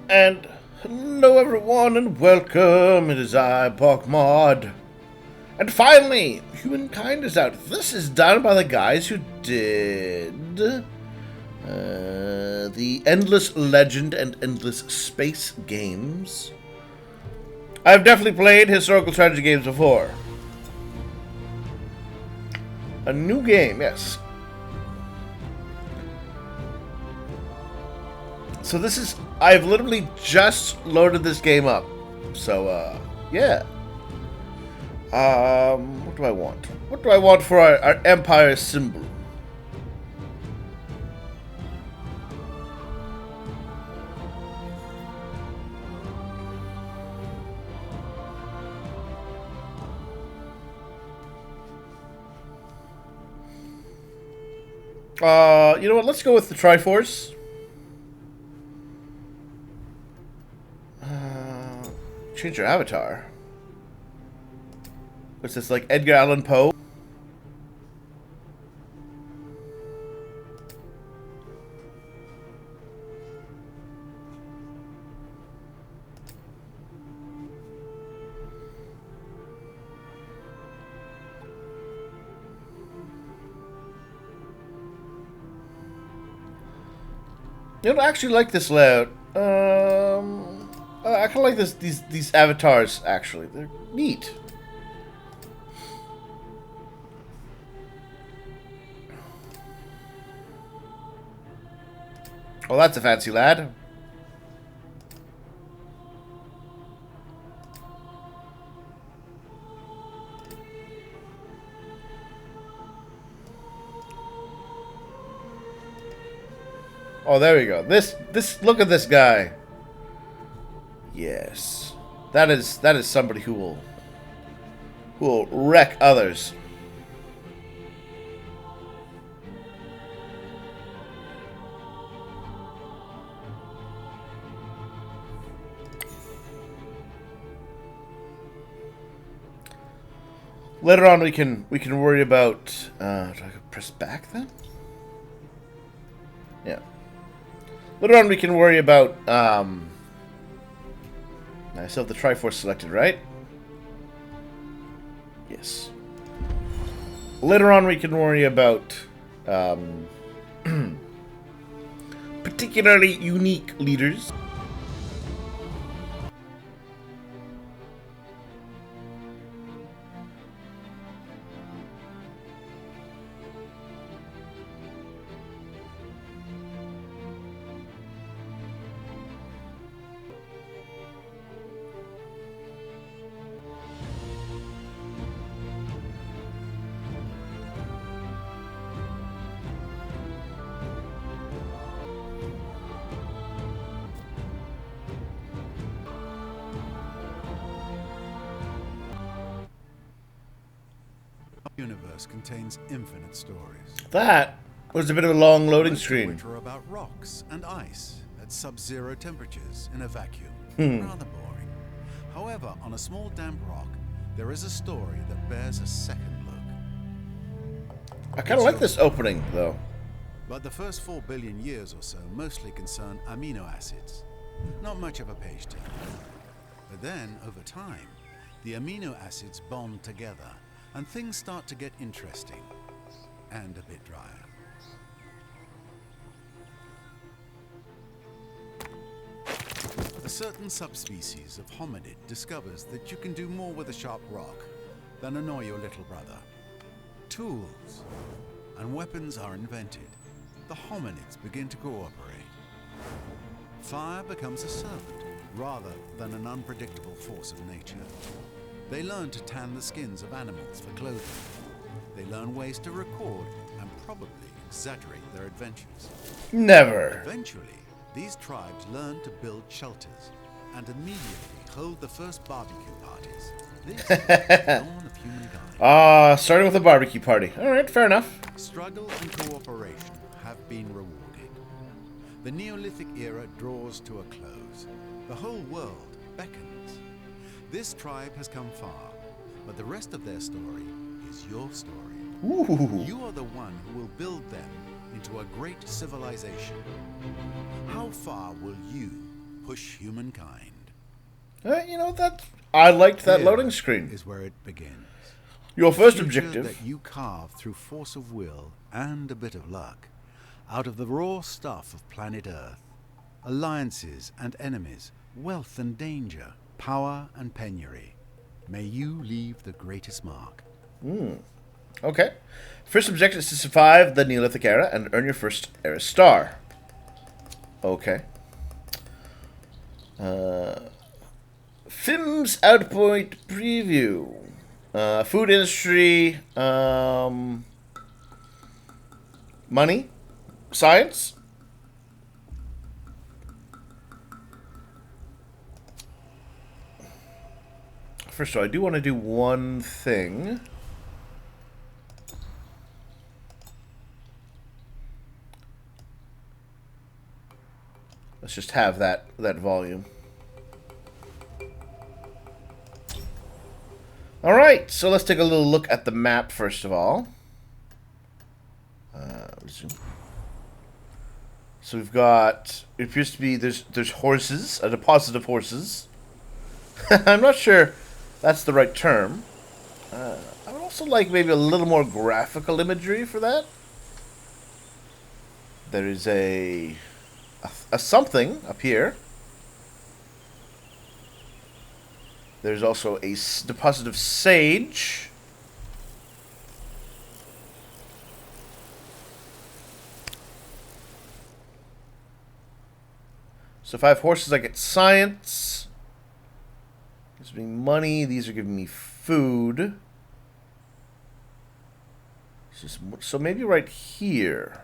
And hello everyone and welcome, it is I, BogMod. And finally, Humankind is out. This is done by the guys who did the Endless Legend and Endless Space games. I've definitely played historical strategy games before. A new game, yes. So this is, I've literally just loaded this game up. So, yeah. What do I want? What do I want for our Empire symbol? You know what? Let's go with the Triforce. Change your avatar. What's this, like Edgar Allan Poe? You know, I actually like this layout. I kind of like these avatars. Actually, they're neat. Oh, that's a fancy lad. Oh, there we go. This look at this guy. Yes. That is somebody who will wreck others. Later on we can worry about do I press back then? Yeah. Later on we can worry about I still have the Triforce selected, right? Yes. Later on we can worry about particularly unique leaders. Universe contains infinite stories. That was a bit of a long loading screen. Which are about rocks and ice at sub-zero temperatures in a vacuum. Rather boring. However, on a small damp rock, there is a story that bears a second look. I kind of like this opening, though. But the first 4 billion years or so mostly concern amino acids. Not much of a page turner. But then, over time, the amino acids bond together, and things start to get interesting and a bit drier. A certain subspecies of hominid discovers that you can do more with a sharp rock than annoy your little brother. Tools and weapons are invented. The hominids begin to cooperate. Fire becomes a servant rather than an unpredictable force of nature. They learn to tan the skins of animals for clothing. They learn ways to record and probably exaggerate their adventures. Never. Eventually, these tribes learn to build shelters and immediately hold the first barbecue parties. This is the dawn of humankind. Starting with a barbecue party. Alright, fair enough. Struggle and cooperation have been rewarded. The Neolithic era draws to a close. The whole world beckons. This tribe has come far, but the rest of their story is your story. Ooh. You are the one who will build them into a great civilization. How far will you push humankind. You know, I liked that Here loading screen. is where it begins. Your first Future objective. that you carve through force of will and a bit of luck out of the raw stuff of planet Earth. Alliances and enemies, wealth and danger, power and penury. May you leave the greatest mark. Okay. First objective is to survive the Neolithic era and earn your first era star. Okay. FIMS Outpoint Preview. Food industry. Money. Science. First of all, I do want to do one thing. Let's just have that volume. Alright, so let's take a little look at the map first of all. Resume. So we've got, it appears to be, there's horses, a deposit of horses. I'm not sure that's the right term. I would also like maybe a little more graphical imagery for that. There is a something up here. There's also a deposit of sage. So if I have horses, I get science. These are giving me money. These are giving me food. So maybe right here.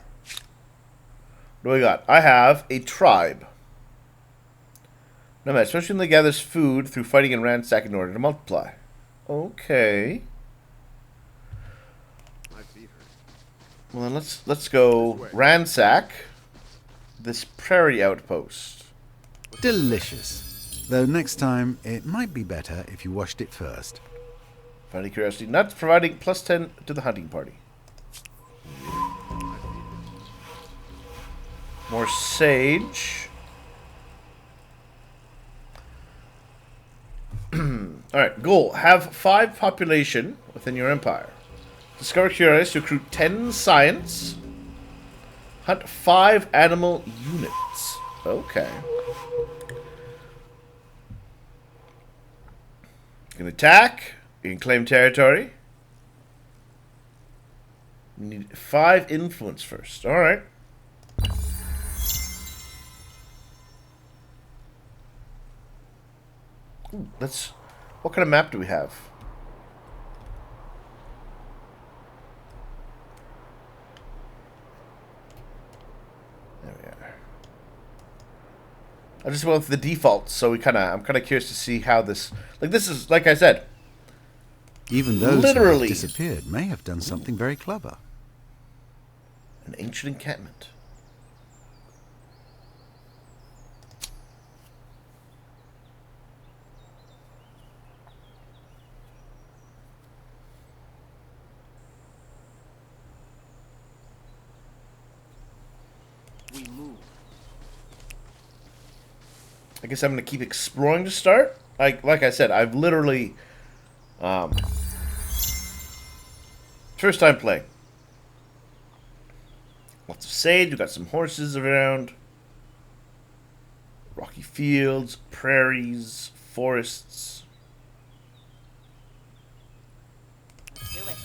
What do I got? I have a tribe. No man, especially when they gathers food through fighting and ransack in order to multiply. Okay. Well then let's go ransack this prairie outpost. Delicious. Though next time, it might be better if you washed it first. Finding curiosity nuts, providing +10 to the hunting party. More sage. Alright, goal. Have 5 population within your empire. Discover curious to recruit 10 science. Hunt 5 animal units. Okay. You can attack. You can claim territory. You need 5 influence first. Alright. Let's. What kind of map do we have? There we are. I just went with the default, so I'm kind of curious to see how this. Like this is, like I said. Even those literally who have disappeared may have done something very clever. An ancient encampment. I guess I'm going to keep exploring to start. Like I said, I've literally... first time playing. Lots of sage. We've got some horses around. Rocky fields, prairies, forests. Do it.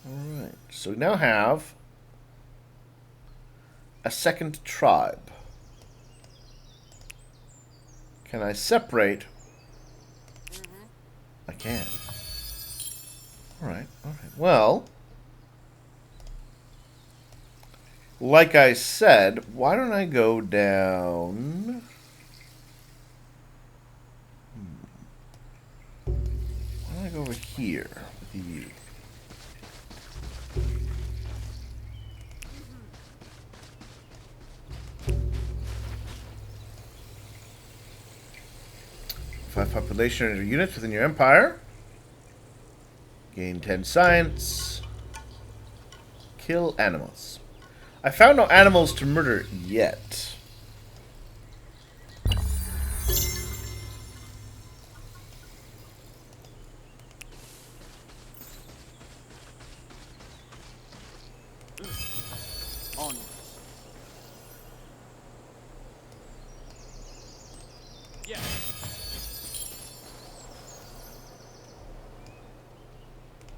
Alright, so we now have a second tribe. Can I separate? I can. Alright, alright. Well, like I said, why don't I go down... Why don't I go over here with you? Five population or units within your empire. Gain 10 science. Kill animals. I found no animals to murder yet.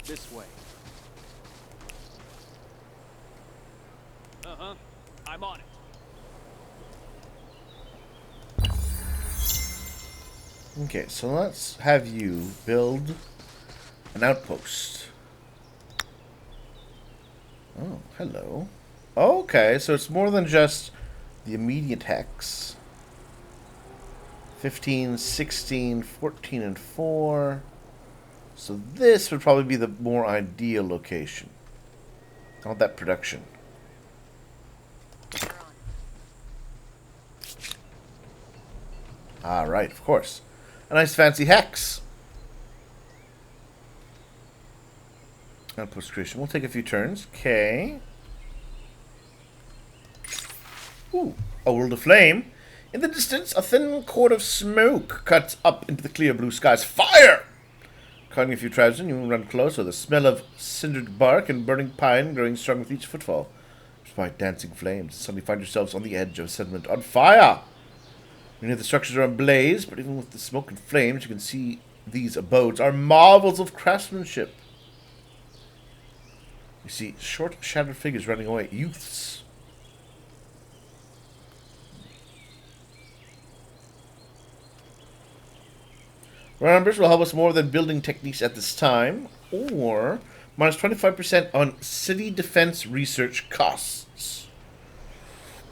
This way. Uh-huh. I'm on it. Okay, so let's have you build an outpost. Oh, hello. Okay, so it's more than just the immediate hex. 15, 16, 14, and 4. So this would probably be the more ideal location. I want that production. Ah, right, of course. A nice fancy hex. Outpost creation. We'll take a few turns. Okay. Ooh, a world of flame. In the distance, a thin cord of smoke cuts up into the clear blue skies. Fire! Calling a few tribesmen, you run closer. The smell of cindered bark and burning pine growing strong with each footfall. Despite dancing flames, suddenly find yourselves on the edge of a settlement on fire. Many of the structures are ablaze, but even with the smoke and flames, you can see these abodes are marvels of craftsmanship. You see short, shattered figures running away. Youths. Numbers will help us more than building techniques at this time, or minus 25% on city defense research costs.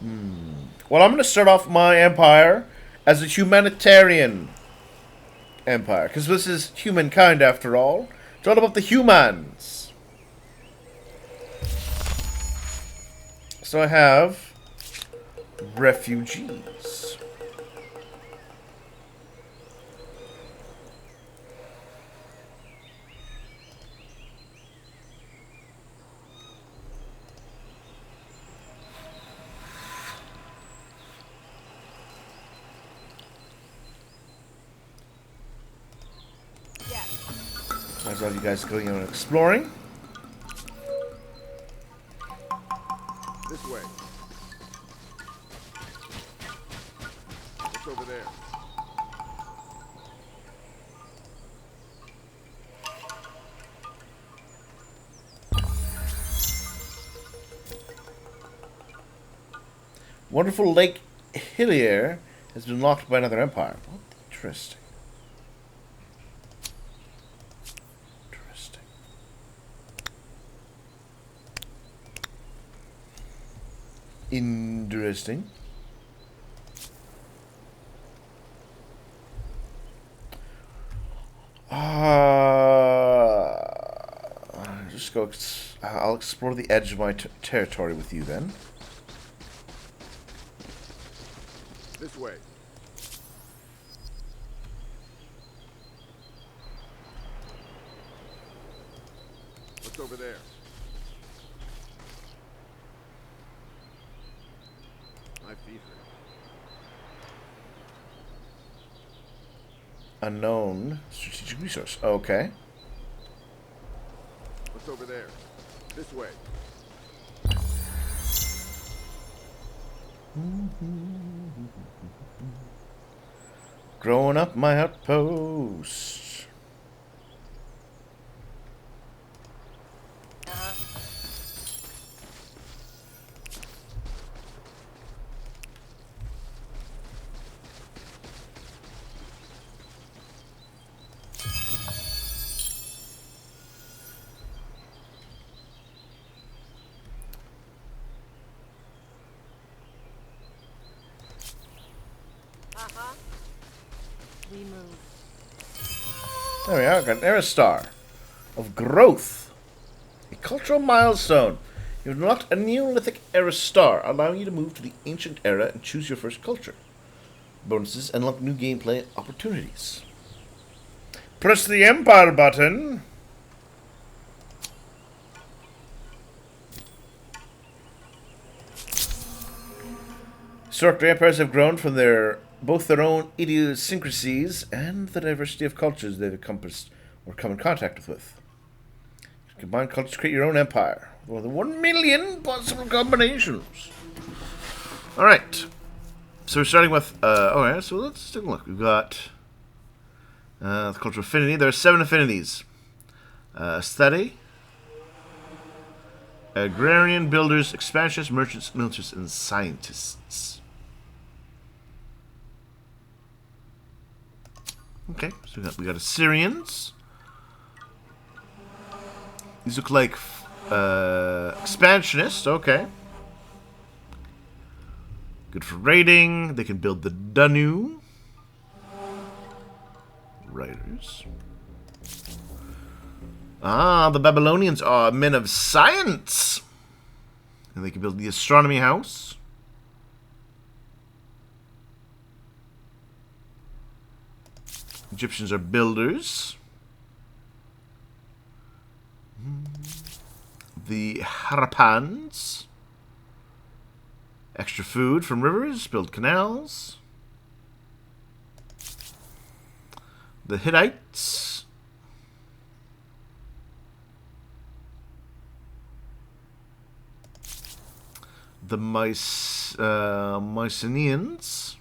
Well, I'm going to start off my empire as a humanitarian empire, because this is humankind after all. It's all about the humans. So I have refugees. Might as well you guys going out and exploring. This way. What's over there? Wonderful Lake Hillier has been locked by another empire. Oh, interesting. Interesting. Interesting. Just go. I'll explore the edge of my territory with you then. This way. What's over there? My feet hurt. Unknown strategic resource. Okay. What's over there? This way. Growing up my outpost. We move. There we are. Got an era star of growth. A cultural milestone. You have unlocked a Neolithic era star, allowing you to move to the ancient era and choose your first culture. Bonuses and unlock new gameplay opportunities. Press the Empire button. Historic empires have grown from both their own idiosyncrasies and the diversity of cultures they've encompassed or come in contact with. Combine cultures to create your own empire. More than 1 million possible combinations. Alright. So we're starting with, alright, so let's take a look. We've got the cultural affinity. There are 7 affinities. Study. Agrarian, builders, expansionists, merchants, militaries, and scientists. Okay, so we got Assyrians. These look like expansionists. Okay. Good for raiding. They can build the Danu. Writers. Ah, the Babylonians are men of science. And they can build the astronomy house. Egyptians are builders. The Harappans. Extra food from rivers, build canals. The Hittites. The Mycenaeans.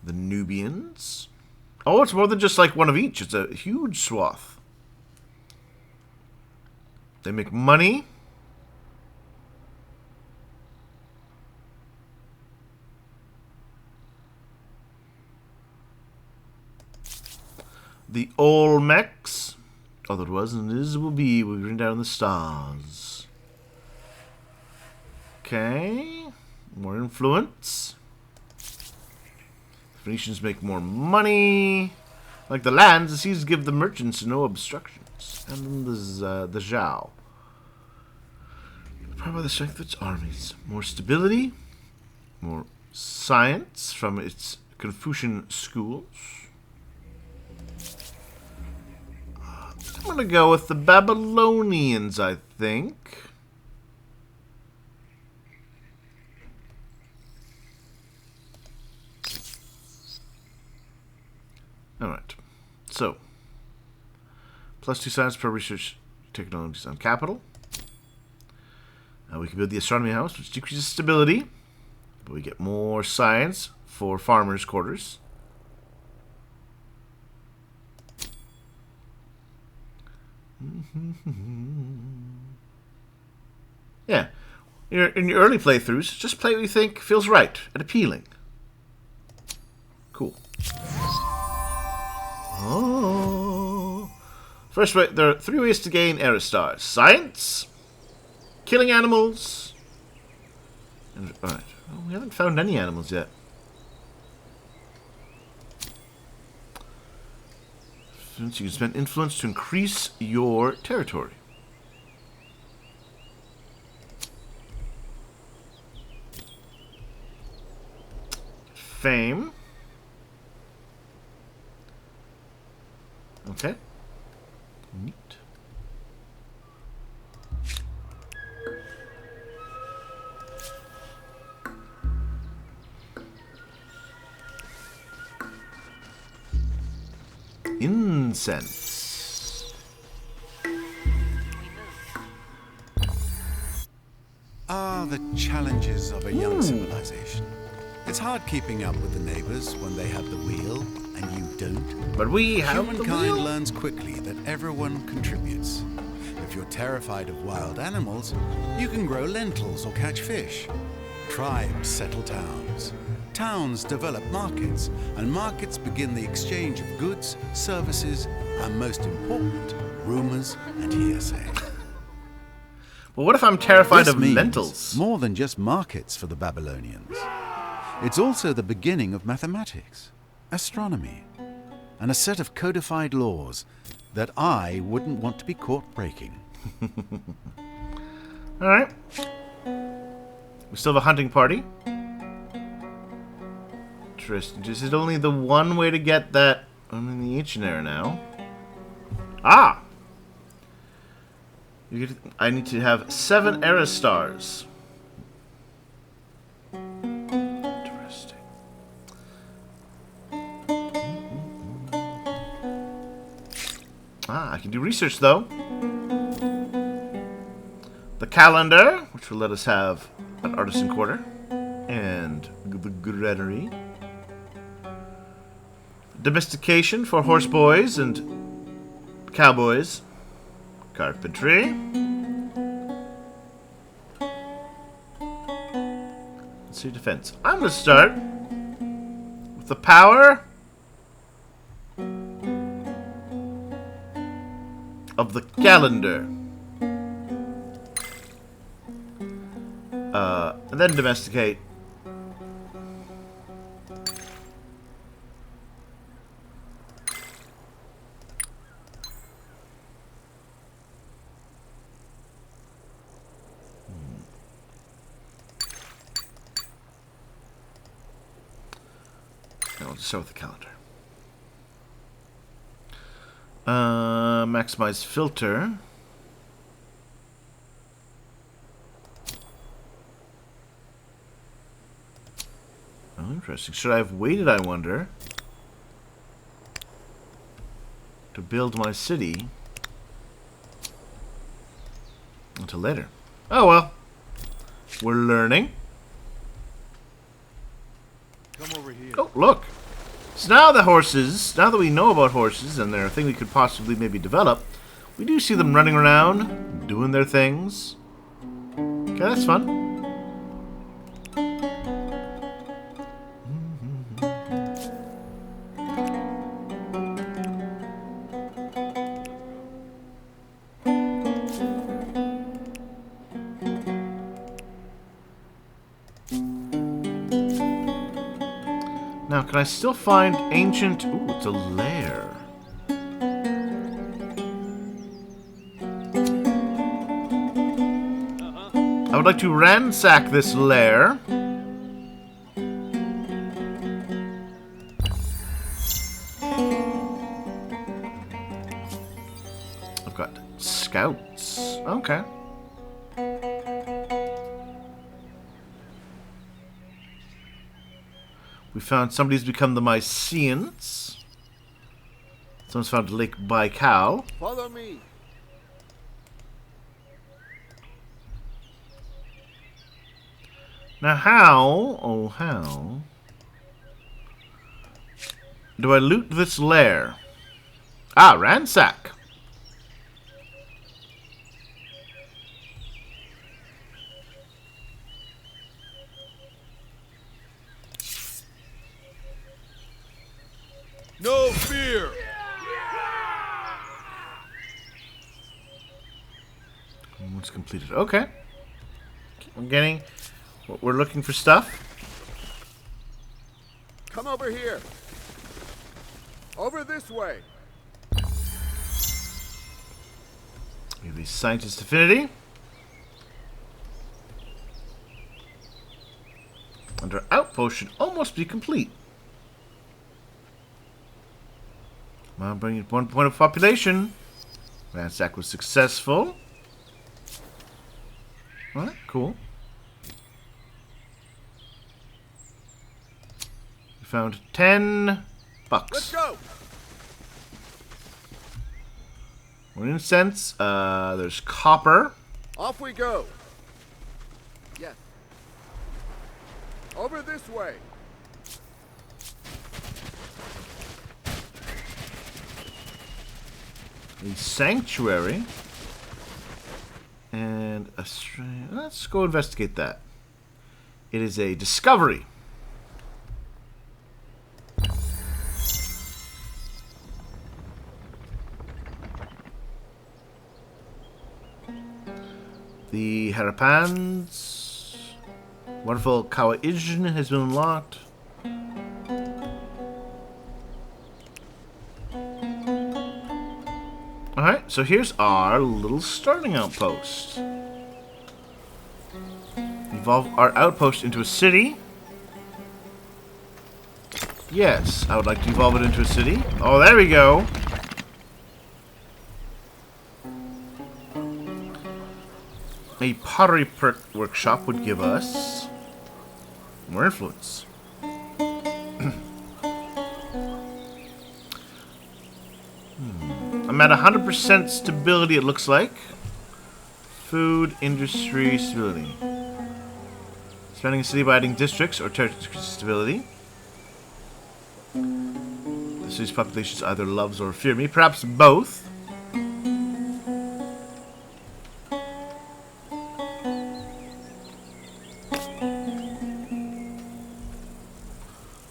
The Nubians. Oh, it's more than just like one of each. It's a huge swath. They make money. The Olmecs. Oh, that was an invisible bee. We've written down the stars. Okay. More influence. The Phoenicians make more money. Like the lands, the seas give the merchants no obstructions. And then there's the Zhao. Powered by the strength of its armies. More stability. More science from its Confucian schools. I'm going to go with the Babylonians, I think. Alright. So, +2 science per research technologies on capital. We can build the astronomy house, which decreases stability. But we get more science for farmers' quarters. Yeah. In your early playthroughs, just play what you think feels right and appealing. Cool. Oh. First way, there are 3 ways to gain era stars. Science, killing animals, and alright. Oh, we haven't found any animals yet. You can spend influence to increase your territory. Fame. Okay. Neat. Incense. Ah, the challenges of a young civilization. It's hard keeping up with the neighbors when they have the wheel and you don't. But we have the Humankind wheel. learns quickly that everyone contributes. If you're terrified of wild animals, you can grow lentils or catch fish. Tribes settle towns. Towns develop markets, and markets begin the exchange of goods, services, and most important, rumors and hearsay. Well, what if I'm terrified This of means lentils? more than just markets for the Babylonians. It's also the beginning of mathematics, astronomy, and a set of codified laws that I wouldn't want to be caught breaking. Alright. We still have a hunting party. Interesting. Is it only the one way to get that? I'm in the ancient era now. Ah! I need to have 7 era stars. Interesting. Ah, I can do research though. The calendar, which will let us have an artisan quarter, and the granary. domestication for horse boys and cowboys. Carpentry. Let's see, defense. I'm going to start with the power of the calendar. And then domesticate. I'll just start with the calendar. Maximize filter. Oh, interesting. Should I have waited, I wonder, to build my city until later? Oh well. We're learning. Come over here. Oh, look. So now the horses, now that we know about horses and they're a thing we could possibly maybe develop, we do see them running around, doing their things. Okay, that's fun. Now, can I still find ancient... Ooh, it's a lair. I would like to ransack this lair. I've got scouts. Okay. We found somebody's become the Mycenaeans. Someone's found Lake Baikal. Follow me. Now how, oh how, do I loot this lair? Ah, ransack. No fear. Once completed. Okay. I'm getting what we're looking for stuff. Come over here. Over this way. We have the scientist affinity. And our outpost should almost be complete. I'm bringing 1 point of population. Ransack was successful. Alright, cool. We found 10 bucks. Let's go. One incense. There's copper. Off we go. Yes. Over this way. A sanctuary. And a let's go investigate that. It is a discovery. The Harapan's wonderful Kawa Ijin has been unlocked. Alright, so here's our little starting outpost. Evolve our outpost into a city. Yes, I would like to evolve it into a city. Oh, there we go. A pottery workshop would give us more influence. I'm at 100% stability, it looks like. Food, industry, stability. Expanding a city by adding districts or territory stability. The So these populations either loves or fear me. Perhaps both.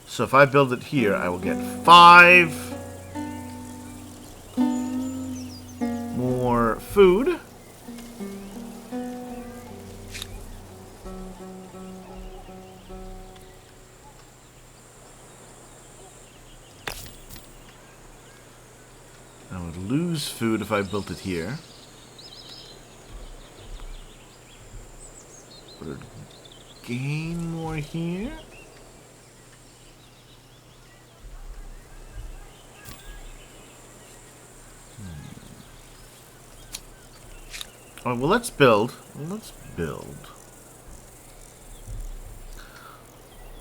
So if I build it here, I will get 5 more food. I would lose food if I built it here. Would it gain more here? Oh, well, let's build.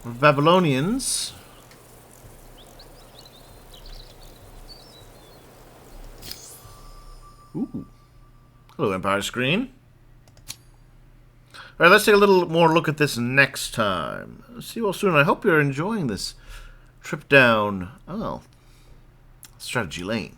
Babylonians. Ooh. Hello, Empire Screen. Alright, let's take a little more look at this next time. See you all soon. I hope you're enjoying this trip down, Strategy Lane.